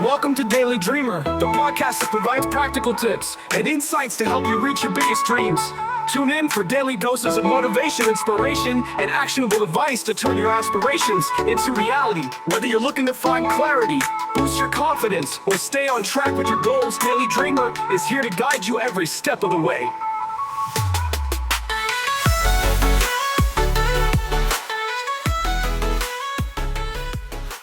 Welcome to Daily Dreamer, the podcast that provides practical tips and insights to help you reach your biggest dreams. Tune in for daily doses of motivation, inspiration, and actionable advice to turn your aspirations into reality. Whether you're looking to find clarity, boost your confidence, or stay on track with your goals, Daily Dreamer is here to guide you every step of the way.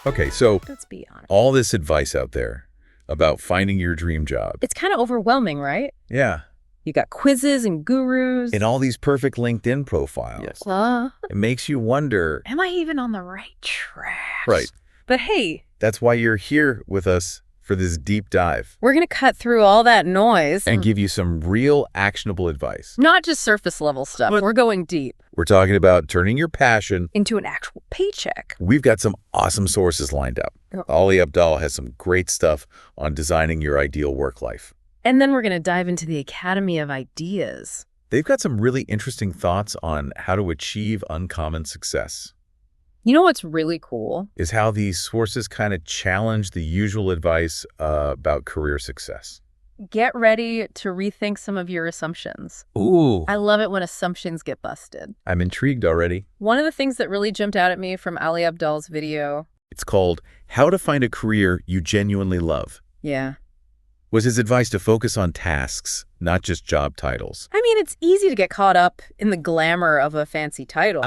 Okay, so Let's be honest. all this advice out there about finding your dream job. It's kind of overwhelming, right? Yeah. You got quizzes and gurus. And all these perfect LinkedIn profiles. Yes. It makes you wonder. Am I even on the right track? Right. But hey, That's why you're here with us for this deep dive we're going to cut through all that noise. and give you some real actionable advice. Not just surface level stuff. But- We're going deep We're talking about turning your passion. into an actual paycheck. We've got some awesome sources lined up. Ali Abdaal has some great stuff on designing your ideal work life. And then we're going to dive into the Academy of Ideas. They've got some really interesting thoughts on how to achieve uncommon success. You know what's really cool? Is how these sources kind of challenge the usual advice about career success. Get ready to rethink some of your assumptions. Ooh. I love it when assumptions get busted. I'm intrigued already. One of the things that really jumped out at me from Ali Abdaal's video, It's called How to Find a Career You Genuinely Love, was his advice to focus on tasks, not just job titles. I mean, it's easy to get caught up in the glamour of a fancy title.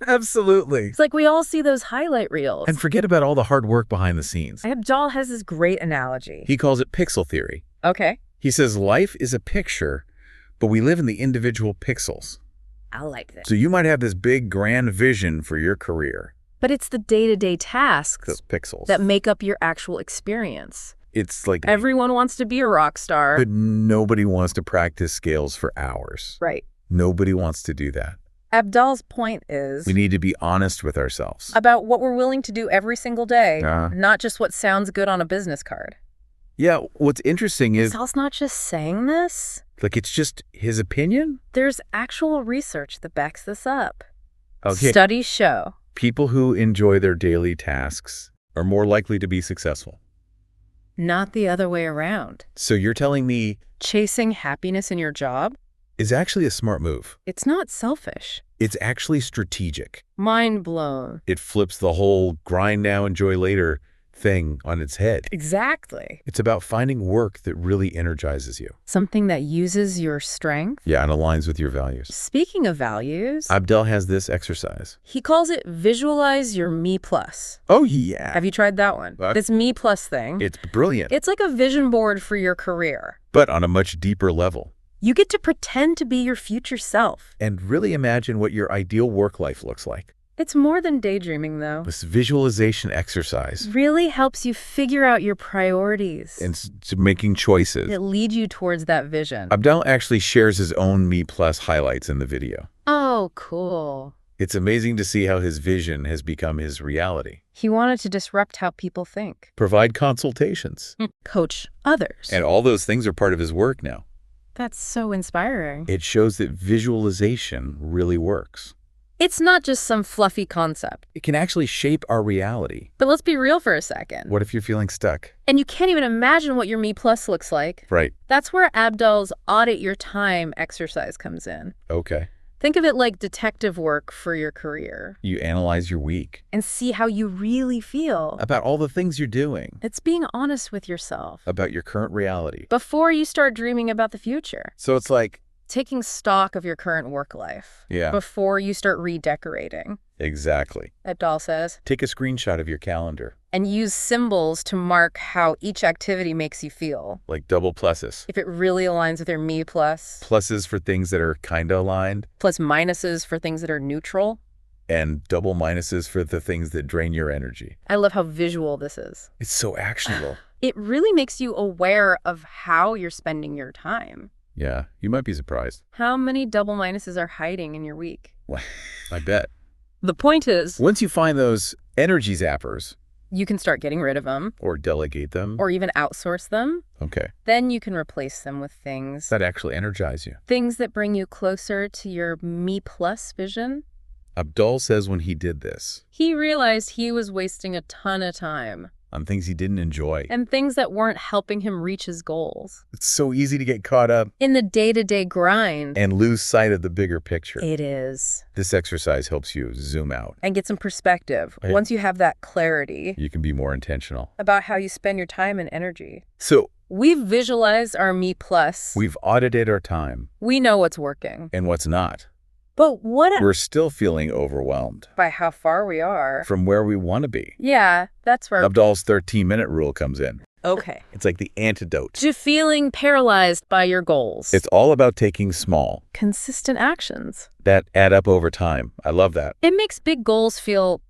Absolutely. It's like we all see those highlight reels. And forget about all the hard work behind the scenes. Abdaal has this great analogy. He calls it pixel theory. Okay. He says life is a picture, but we live in the individual pixels. I like that. So you might have this big grand vision for your career, But it's the day-to-day tasks those pixels. that make up your actual experience. It's like, Everyone wants to be a rock star. but nobody wants to practice scales for hours. Right. Nobody wants to do that. Abdaal's point is We need to be honest with ourselves. about what we're willing to do every single day, Uh-huh. not just what sounds good on a business card. Yeah, what's interesting is, Abdaal's not just saying this. like, it's just his opinion. There's actual research that backs this up. Okay, Studies show. people who enjoy their daily tasks are more likely to be successful. Not the other way around. So you're telling me Chasing happiness in your job? is actually a smart move. It's not selfish. It's actually strategic. Mind blown. It flips the whole grind now, enjoy later thing on its head. Exactly. It's about finding work that really energizes you. Something that uses your strength. Yeah, and aligns with your values. Speaking of values, Abdaal has this exercise. he calls it visualize your me plus. Oh, yeah. Have you tried that one? What? This me plus thing. It's brilliant, It's like a vision board for your career. but on a much deeper level. You get to pretend to be your future self. And really imagine what your ideal work life looks like. It's more than daydreaming, though. This visualization exercise Really helps you figure out your priorities and making choices. that lead you towards that vision. Abdaal actually shares his own Me Plus highlights in the video. Oh, cool. It's amazing to see how his vision has become his reality. He wanted to disrupt how people think. Provide consultations. Coach others. And all those things are part of his work now. That's so inspiring. It shows that visualization really works. It's not just some fluffy concept. It can actually shape our reality. But let's be real for a second. What if you're feeling stuck? And you can't even imagine what your Me Plus looks like. Right. That's where Abdaal's audit your time exercise comes in. Okay. Think of it like detective work for your career You analyze your week and see how you really feel. about all the things you're doing, It's being honest with yourself about your current reality. before you start dreaming about the future. So it's like, Taking stock of your current work life yeah, before you start redecorating, exactly. Abdaal says. Take a screenshot of your calendar, And use symbols to mark how each activity makes you feel. like double pluses. If it really aligns with your Me Plus, Pluses for things that are kind of aligned, plus minuses for things that are neutral. and double minuses for the things that drain your energy. I love how visual this is. It's so actionable. It really makes you aware of how you're spending your time. Yeah, you might be surprised. How many double minuses are hiding in your week? I bet. The point is, Once you find those energy zappers, you can start getting rid of them or delegate them, or even outsource them. okay, Then you can replace them with things that actually energize you. that bring you closer to your Me Plus vision. Abdaal says when he did this, He realized he was wasting a ton of time on things he didn't enjoy. And things that weren't helping him reach his goals. It's so easy to get caught up In the day-to-day grind. and lose sight of the bigger picture. It is. This exercise helps you zoom out. And get some perspective. Right. Once you have that clarity You can be more intentional. about how you spend your time and energy. So We've visualized our Me Plus. we've audited our time We know what's working. and what's not. But what We're still feeling overwhelmed by how far we are? from where we want to be. Yeah, that's where... Abdal's 13-minute rule comes in. Okay. It's like the antidote. To feeling paralyzed by your goals. It's all about taking small consistent actions. that add up over time. I love that. It makes big goals feel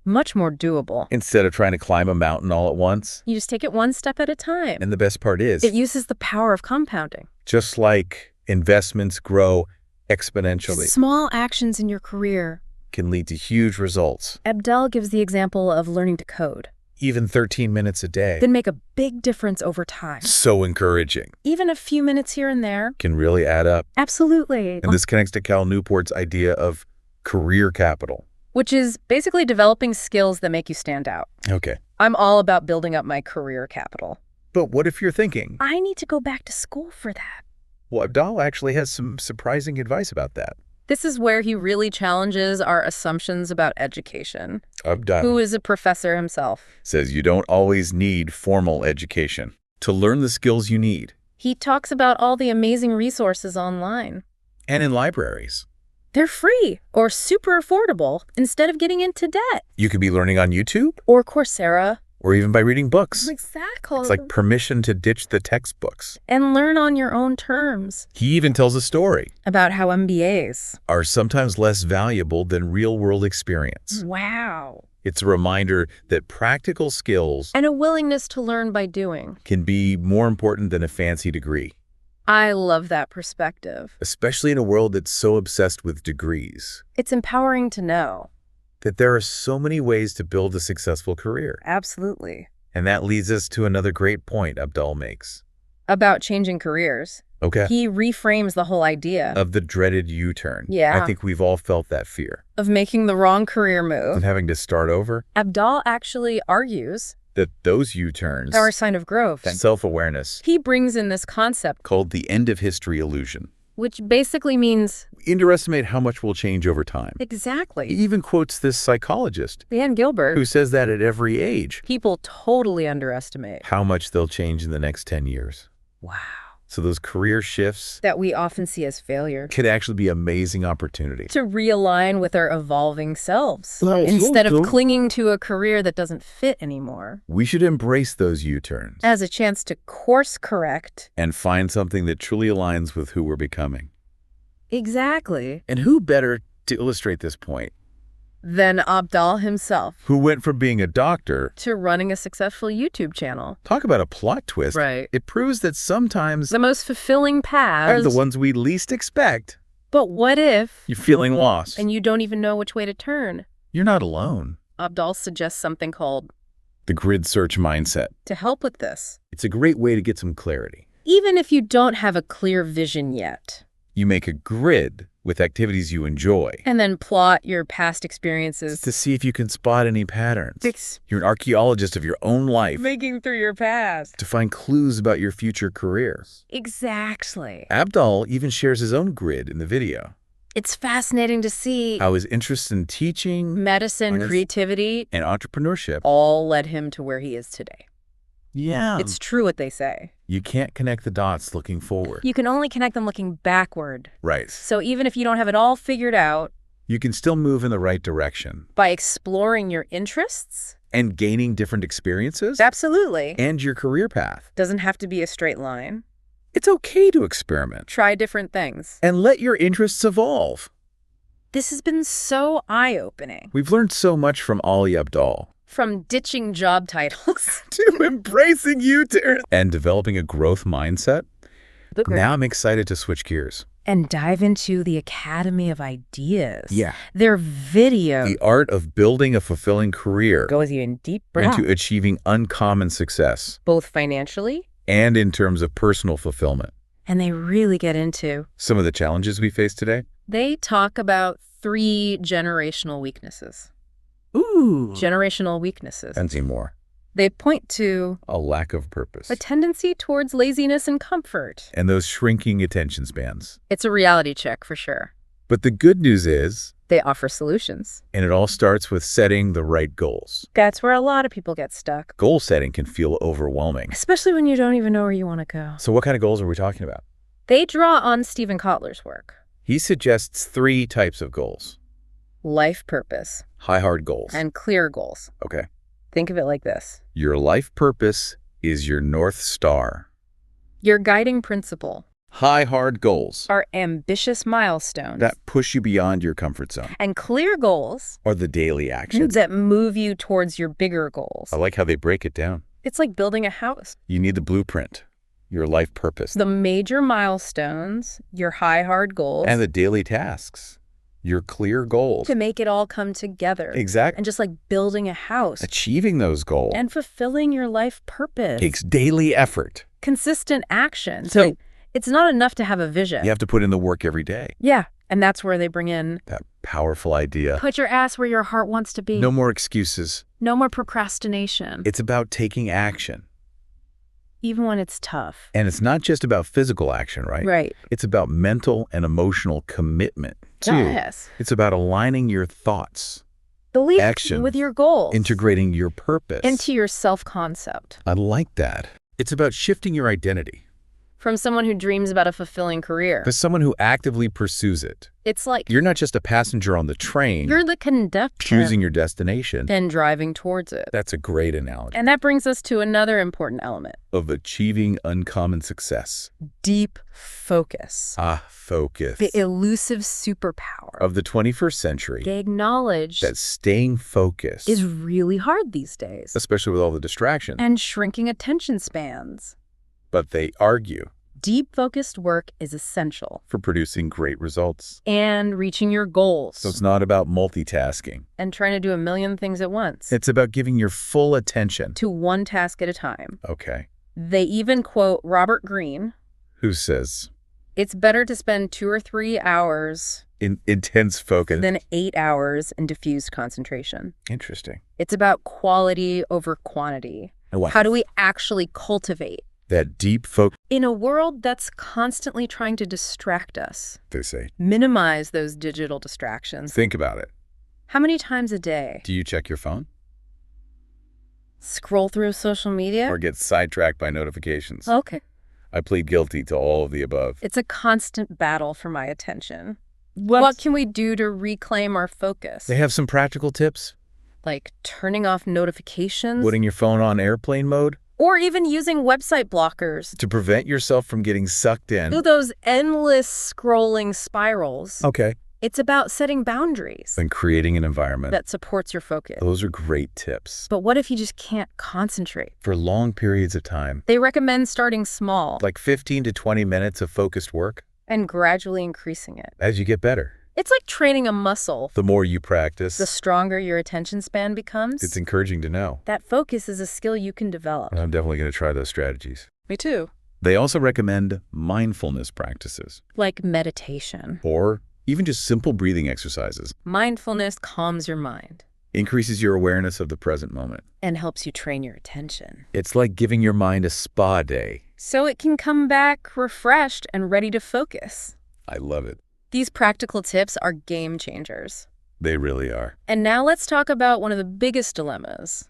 much more doable. Instead of trying to climb a mountain all at once. You just take it one step at a time. And the best part is, It uses the power of compounding. just like investments grow exponentially, Small actions in your career. can lead to huge results. Abdel gives the example of learning to code. Even 13 minutes a day. Then make a big difference over time. So encouraging. Even a few minutes here and there. Can really add up. Absolutely. And this connects to Cal Newport's idea of career capital. Which is basically developing skills that make you stand out. Okay. I'm all about building up my career capital. But what if you're thinking, I need to go back to school for that. well, Abdal actually has some surprising advice about that. This is where he really challenges our assumptions about education. Abdal Who is a professor himself. says you don't always need formal education to learn the skills you need. He talks about all the amazing resources online. And in libraries. They're free or super affordable instead of getting into debt. You could be learning on YouTube Or Coursera. or even by reading books. Exactly. It's like permission to ditch the textbooks. And learn on your own terms. He even tells a story. About how MBAs. Are sometimes less valuable than real-world experience. Wow. It's a reminder that practical skills And a willingness to learn by doing. can be more important than a fancy degree, I love that perspective. especially in a world that's so obsessed with degrees, It's empowering to know. that there are so many ways to build a successful career. Absolutely. And that leads us to another great point Abdal makes. About changing careers. Okay. He reframes the whole idea Of the dreaded U-turn. Yeah. I think we've all felt that fear. of making the wrong career And move. having to start over. Abdal actually argues That those U-turns, are a sign of growth. self-awareness, He brings in this concept, called the end of history illusion. which basically means We underestimate how much will change over time. He exactly. even quotes this psychologist Dan Gilbert, who says that at every age, people totally underestimate. how much they'll change in the next 10 years. Wow. So those career shifts That we often see as failure. could actually be amazing opportunity. To realign with our evolving selves. Well, Instead of so- clinging to a career that doesn't fit anymore. We should embrace those U-turns As a chance to course correct. and find something that truly aligns with who we're becoming. Exactly. And who better to illustrate this point? Then Abdal himself. Who went from being a doctor, To running a successful YouTube channel. talk about a plot twist. Right. It proves that sometimes The most fulfilling are paths. the ones we least expect. But what if? You're feeling lost. And you don't even know which way to turn? You're not alone. Abdal suggests something called The grid search mindset. to help with this. It's a great way to get some clarity. Even if you don't have a clear vision yet. You make a grid with activities you enjoy And then plot your past experiences. to see if you can spot any patterns. Fix You're an archaeologist of your own life making through your past. to find clues about your future career. Exactly. Abdal even shares his own grid in the video. It's fascinating to see How his interest in teaching medicine, Honest. creativity, and entrepreneurship. all led him to where he is today. Yeah. It's true what they say. You can't connect the dots looking forward. You can only connect them looking backward. Right. So even if you don't have it all figured out, You can still move in the right direction by exploring your interests, and gaining different experiences absolutely. and your career path. Doesn't have to be a straight line. It's okay to experiment Try different things. and let your interests evolve. This has been so eye-opening. We've learned so much from Ali Abdal. From ditching job titles. To embracing U-turns and developing a growth mindset. Now I'm excited to switch gears. And dive into the Academy of Ideas. Yeah. Their video The art of building a fulfilling career goes even deeper into achieving uncommon success both financially, and in terms of personal fulfillment. and they really get into. Some of the challenges we face today. They talk about 3 generational weaknesses. Ooh. Generational weaknesses. And see more. They point to a lack of purpose, a tendency towards laziness and comfort. and those shrinking attention spans. It's a reality check for sure. But the good news is, They offer solutions. and it all starts with setting the right goals. That's where a lot of people get stuck, Goal setting can feel overwhelming. especially when you don't even know where you want to go. So what kind of goals are we talking about? They draw on Stephen Kotler's work. He suggests 3 types of goals. Life purpose High, hard goals. and clear goals. Okay. Think of it like this. Your life purpose is your North Star. Your guiding principle High, hard goals are ambitious milestones. that push you beyond your comfort zone And clear goals are the daily actions. that move you towards your bigger goals. I like how they break it down. It's like building a house. You need the blueprint, your life purpose, The major milestones, your high, hard goals, and the daily tasks, your clear goals. to make it all come together. Exactly. And just like building a house Achieving those goals and fulfilling your life purpose. takes daily effort. Consistent action. So- It's not enough to have a vision. You have to put in the work every day. Yeah. And that's where they bring in That powerful idea. put your ass where your heart wants to be. No more excuses. No more procrastination. It's about taking action. Even when it's tough. And it's not just about physical action, right? Right. It's about mental and emotional commitment, too. Yes. It's about aligning your thoughts, Believe action, with your goals. integrating your purpose. Into your self-concept. I like that. It's about shifting your identity From someone who dreams about a fulfilling career. to someone who actively pursues it. It's like You're not just a passenger on the train, you're the conductor. choosing your destination. And driving towards it. That's a great analogy And that brings us to another important element. of achieving uncommon success. Deep focus. Focus. The elusive superpower. Of the 21st century, They acknowledge that staying focused, is really hard these days. especially with all the distractions. And shrinking attention spans. But they argue Deep focused work is essential. for producing great results. And reaching your goals. So it's not about multitasking. And trying to do a million things at once. It's about giving your full attention. To one task at a time. Okay. They even quote Robert Greene. Who says? It's better to spend 2 or 3 hours In intense focus. than 8 hours in diffused concentration. Interesting. It's about quality over quantity. And what? How do we actually cultivate? That deep focus, In a world that's constantly trying to distract us, they say. minimize those digital distractions. Think about it. How many times a day? Do you check your phone? Scroll through social media? Or get sidetracked by notifications? Okay. I plead guilty to all of the above. It's a constant battle for my attention. What can we do to reclaim our focus? They have some practical tips. Like turning off notifications? Putting your phone on airplane mode Or even using website blockers. to prevent yourself from getting sucked in. Through those endless scrolling spirals. Okay. It's about setting boundaries And creating an environment. that supports your focus. Those are great tips. But what if you just can't concentrate? For long periods of time, They recommend starting small like 15 to 20 minutes of focused work, and gradually increasing it. as you get better. It's like training a muscle. The more you practice, The stronger your attention span becomes, it's encouraging to know. that focus is a skill you can develop. I'm definitely going to try those strategies. Me too. They also recommend mindfulness practices, Like meditation. or even just simple breathing exercises. Mindfulness calms your mind Increases your awareness of the present moment. and helps you train your attention. It's like giving your mind a spa day. So it can come back refreshed and ready to focus. I love it. These practical tips are game changers. They really are. And now let's talk about one of the biggest dilemmas.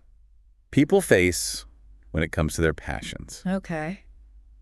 People face when it comes to their passions. Okay.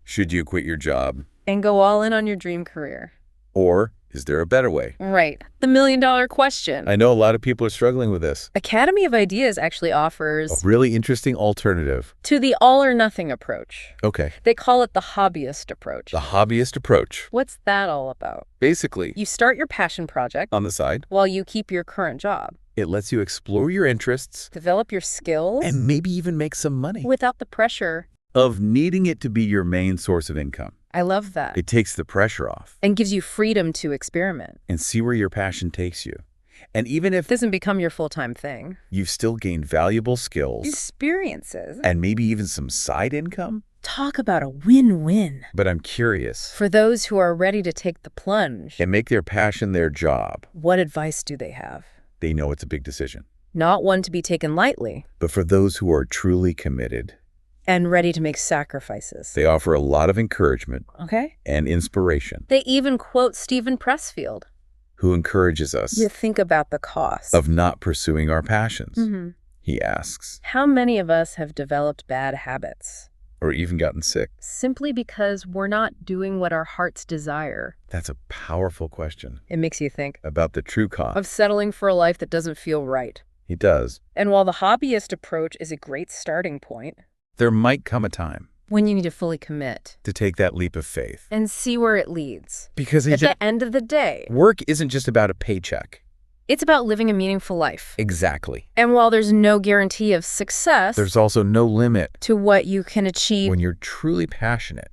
Should you quit your job? And go all in on your dream career. Or is there a better way? Right. The million-dollar question. I know a lot of people are struggling with this. Academy of Ideas actually offers A really interesting alternative. to the all-or-nothing approach. Okay. They call it the hobbyist approach. The hobbyist approach. What's that all about? Basically, You start your passion project on the side, while you keep your current job. it lets you explore your interests Develop your skills and maybe even make some money without the pressure. of needing it to be your main source of income. I love that. It takes the pressure off And gives you freedom to experiment. and see where your passion takes you. And even if It doesn't become your full-time thing. you've still gained valuable skills Experiences. and maybe even some side income, Talk about a win-win. but I'm curious, For those who are ready to take the plunge, and make their passion their job. what advice do they have? They know it's a big decision. Not one to be taken lightly. But for those who are truly committed and ready to make sacrifices. They offer a lot of encouragement and inspiration. They even quote Stephen Pressfield, who encourages us to think about the cost of not pursuing our passions. He asks, how many of us have developed bad habits? Or even gotten sick? Simply because we're not doing what our hearts desire. That's a powerful question. It makes you think. About the true cost. Of settling for a life that doesn't feel right. He does. And while the hobbyist approach is a great starting point, there might come a time when you need to fully commit. To take that leap of faith. And see where it leads. Because at the end of the day, work isn't just about a paycheck. It's about living a meaningful life. Exactly. And while there's no guarantee of success, there's also no limit to what you can achieve when you're truly passionate.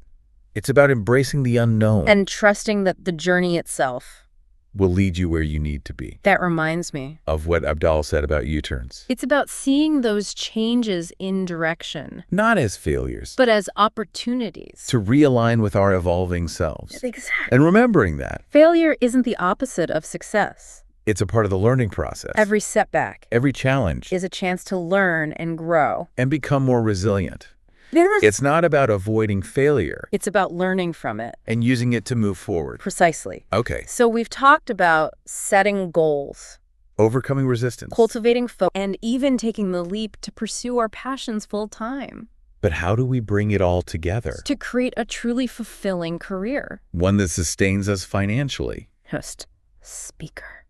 It's about embracing the unknown and trusting that the journey itself will lead you where you need to be. That reminds me of what Abdal said about U-turns. It's about seeing those changes in direction. Not as failures, but as opportunities. To realign with our evolving selves. Exactly. And remembering that failure isn't the opposite of success. It's a part of the learning process. Every setback, every challenge is a chance to learn and grow. And become more resilient. It's not about avoiding failure. It's about learning from it. And using it to move forward. Precisely. Okay. So we've talked about setting goals. Overcoming resistance. Cultivating focus. And even taking the leap to pursue our passions full time. But how do we bring it all together? To create a truly fulfilling career. One that sustains us financially. Host. Speaker.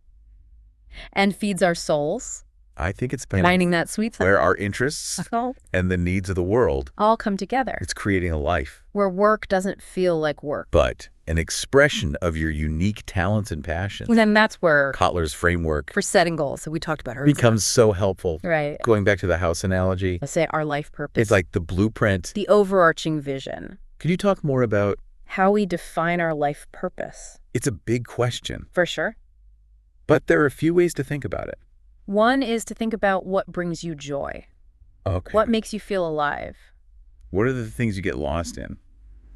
And feeds our souls. I think it's been finding that sweet spot where our interests and the needs of the world all come together. It's creating a life where work doesn't feel like work, but an expression of your unique talents and passions. And then that's where Kotler's framework for setting goals that we talked about earlier becomes so helpful. Right. Going back to the house analogy. Let's say our life purpose. It's like the blueprint. The overarching vision. Could you talk more about how we define our life purpose? It's a big question. For sure. But there are a few ways to think about it. One is to think about what brings you joy. Okay. What makes you feel alive? What are the things you get lost in?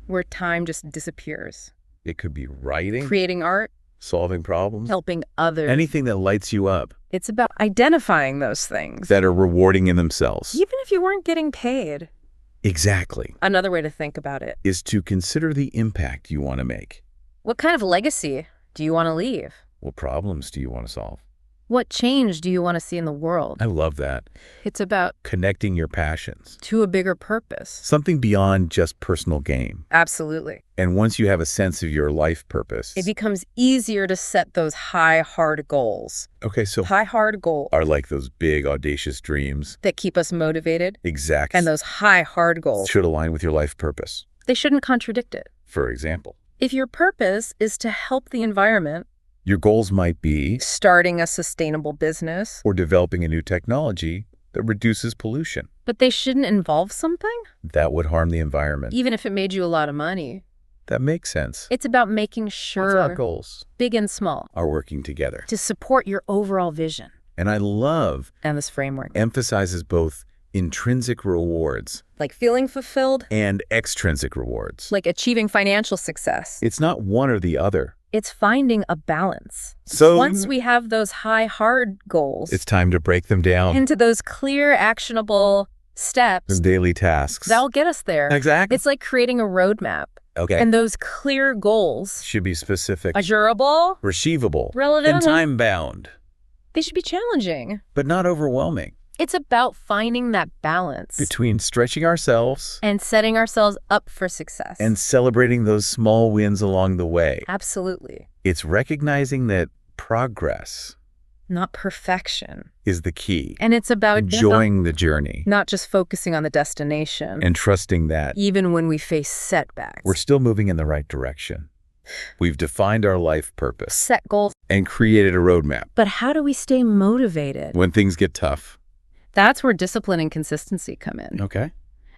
Where time just disappears. It could be writing. Creating art. Solving problems. Helping others. Anything that lights you up. It's about identifying those things. That are rewarding in themselves. Even if you weren't getting paid. Exactly. Another way to think about it is to consider the impact you want to make. What kind of legacy do you want to leave? What problems do you want to solve? What change do you want to see in the world? I love that. It's about connecting your passions to a bigger purpose. Something beyond just personal gain. Absolutely. And once you have a sense of your life purpose, it becomes easier to set those high, hard goals. Okay, so high, hard goals are like those big, audacious dreams that keep us motivated. Exactly. And those high, hard goals should align with your life purpose. They shouldn't contradict it. For example, if your purpose is to help the environment, your goals might be starting a sustainable business or developing a new technology that reduces pollution. But they shouldn't involve something that would harm the environment. Even if it made you a lot of money. That makes sense. It's about making sure our goals, big and small, are working together to support your overall vision. And I love and this framework emphasizes both intrinsic rewards, like feeling fulfilled, and extrinsic rewards, like achieving financial success. It's not one or the other. It's finding a balance. So once we have those high, hard goals, it's time to break them down into those clear, actionable steps and daily tasks. That'll get us there. Exactly. It's like creating a roadmap. Okay. And those clear goals should be specific, measurable, achievable, relevant, and time-bound. They should be challenging, but not overwhelming. It's about finding that balance between stretching ourselves and setting ourselves up for success and celebrating those small wins along the way. Absolutely. It's recognizing that progress, not perfection, is the key. And it's about enjoying the journey, not just focusing on the destination, and trusting that even when we face setbacks, we're still moving in the right direction. We've defined our life purpose, set goals, and created a roadmap. But how do we stay motivated when things get tough? That's where discipline and consistency come in. Okay.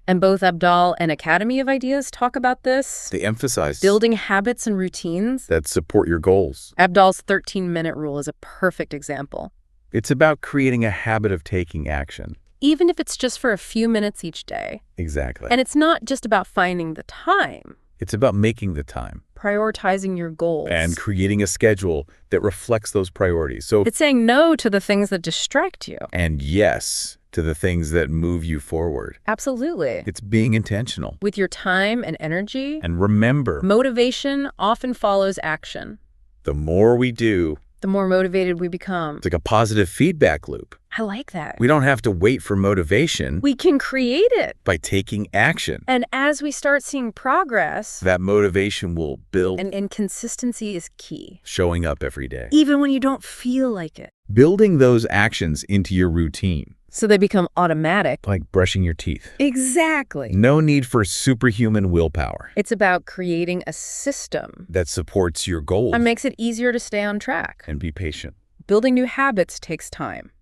And both Abdal and Academy of Ideas talk about this. They emphasize building habits and routines that support your goals. Abdal's 13-minute rule is a perfect example. It's about creating a habit of taking action. Even if it's just for a few minutes each day. Exactly. And it's not just about finding the time. It's about making the time. prioritizing your goals. And creating a schedule that reflects those priorities. So it's saying no to the things that distract you. And yes to the things that move you forward. Absolutely. It's being intentional. With your time and energy. And remember, motivation often follows action. the more we do, the more motivated we become. it's like a positive feedback loop. I like that. We don't have to wait for motivation. We can create it. By taking action. And as we start seeing progress, that motivation will build. And consistency is key. Showing up every day. Even when you don't feel like it. Building those actions into your routine. So they become automatic. Like brushing your teeth. Exactly. No need for superhuman willpower. It's about creating a system that supports your goals. and makes it easier to stay on track. And be patient. Building new habits takes time.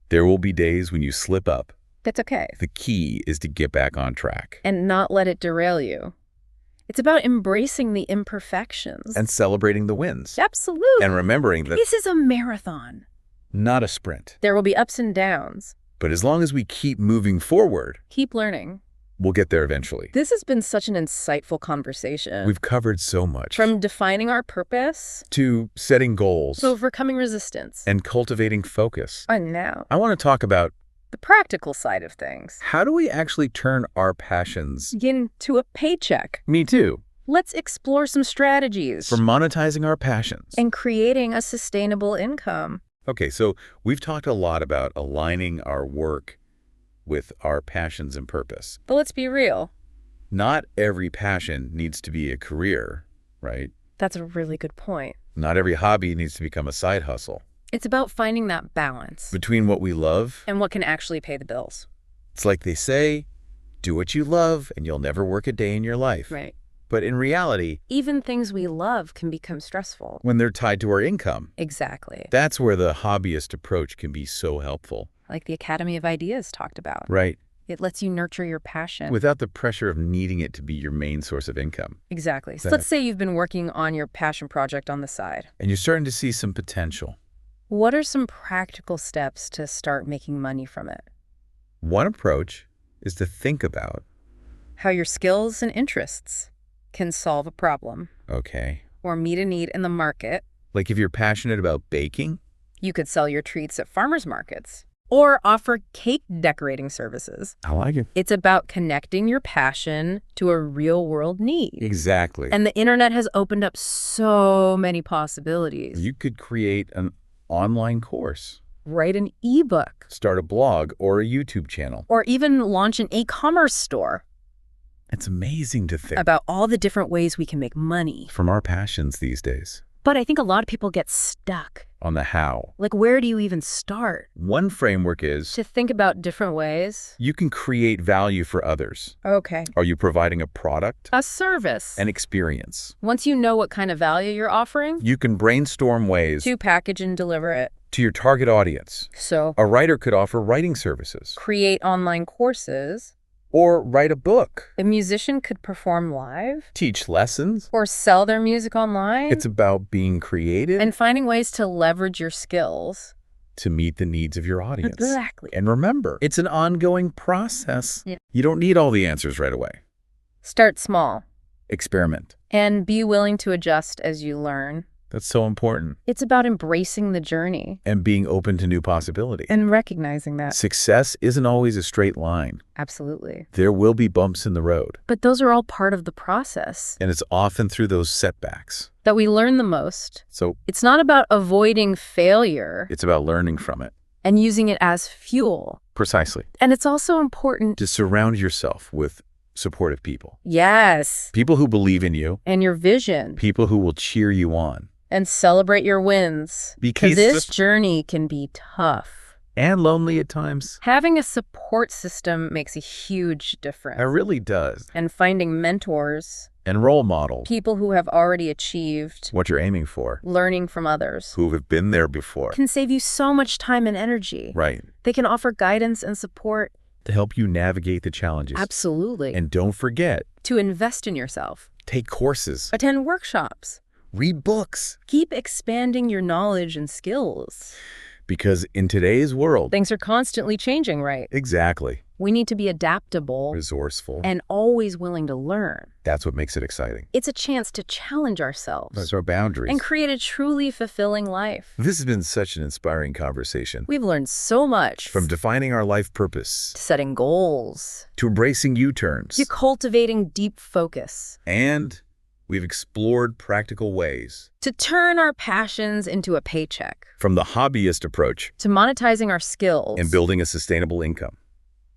There will be days when you slip up. That's okay. The key is to get back on track. And not let it derail you. It's about embracing the imperfections. And celebrating the wins. Absolutely. And remembering that this is a marathon. Not a sprint. There will be ups and downs. But as long as we keep moving forward, keep learning, we'll get there eventually. This has been such an insightful conversation. We've covered so much. From defining our purpose to setting goals. to overcoming resistance. And cultivating focus. And now, I want to talk about the practical side of things. How do we actually turn our passions into a paycheck? Me too. Let's explore some strategies for monetizing our passions. And creating a sustainable income. Okay, so we've talked a lot about aligning our work with our passions and purpose. But let's be real. Not every passion needs to be a career, right? That's a really good point. Not every hobby needs to become a side hustle. It's about finding that balance. Between what we love and what can actually pay the bills. It's like they say, do what you love and you'll never work a day in your life. Right. But in reality, even things we love can become stressful. When they're tied to our income. Exactly. That's where the hobbyist approach can be so helpful. Like the Academy of Ideas talked about. Right. It lets you nurture your passion. Without the pressure of needing it to be your main source of income. Exactly. So let's say you've been working on your passion project on the side. And you're starting to see some potential. What are some practical steps to start making money from it? One approach is to think about how your skills and interests can solve a problem. Okay. Or meet a need in the market. Like if you're passionate about baking? You could sell your treats at farmers markets. Or offer cake decorating services. I like it. It's about connecting your passion to a real-world need. Exactly. And the internet has opened up so many possibilities. You could create an online course. Write an ebook. Start a blog or a YouTube channel. Or even launch an e-commerce store. It's amazing to think about all the different ways we can make money from our passions these days. But I think a lot of people get stuck on the how. Like, where do you even start? One framework is to think about different ways. You can create value for others. Okay. Are you providing a product? A service. An experience. Once you know what kind of value you're offering, you can brainstorm ways to package and deliver it to your target audience. So, a writer could offer writing services. Create online courses. Or write a book. A musician could perform live. Teach lessons. Or sell their music online. It's about being creative. And finding ways to leverage your skills. To meet the needs of your audience. Exactly. And remember, it's an ongoing process. Yeah. You don't need all the answers right away. Start small. Experiment. And be willing to adjust as you learn. That's so important. It's about embracing the journey. And being open to new possibilities. And recognizing that. Success isn't always a straight line. Absolutely. There will be bumps in the road. But those are all part of the process. And it's often through those setbacks that we learn the most. So it's not about avoiding failure. It's about learning from it. And using it as fuel. Precisely. And it's also important to surround yourself with supportive people. Yes. People who believe in you. And your vision. People who will cheer you on. And celebrate your wins. Because this journey can be tough. And lonely at times. Having a support system makes a huge difference. It really does. And finding mentors. And role models. People who have already achieved what you're aiming for. Learning from others. Who have been there before. Can save you so much time and energy. Right. They can offer guidance and support. To help you navigate the challenges. Absolutely. And don't forget. To invest in yourself. Take courses. Attend workshops. Read books. Keep expanding your knowledge and skills. Because in today's world, things are constantly changing, right? Exactly. We need to be adaptable, resourceful, and always willing to learn. that's what makes it exciting. It's a chance to challenge ourselves Those are boundaries. and create a truly fulfilling life. This has been such an inspiring conversation. We've learned so much. From defining our life purpose, to setting goals, to embracing U-turns, to cultivating deep focus, and we've explored practical ways. to turn our passions into a paycheck, From the hobbyist approach to monetizing our skills. and building a sustainable income.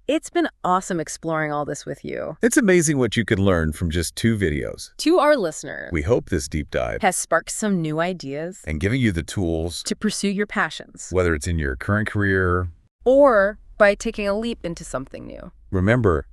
It's been awesome exploring all this with you. It's amazing what you can learn from just 2 videos. To our listeners, We hope this deep dive has sparked some new ideas and giving you the tools, to pursue your passions, whether it's in your current career. or by taking a leap into something new. Remember,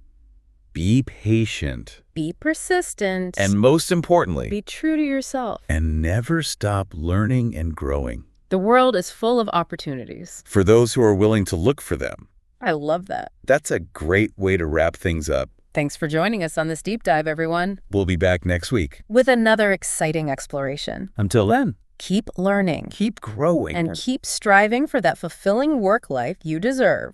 be patient. Be persistent. And most importantly, be true to yourself. and never stop learning and growing. The world is full of opportunities. For those who are willing to look for them. I love that. That's a great way to wrap things up. Thanks for joining us on this deep dive, everyone, We'll be back next week. with another exciting exploration. Until then, Keep learning keep growing. and keep striving for that fulfilling work life you deserve.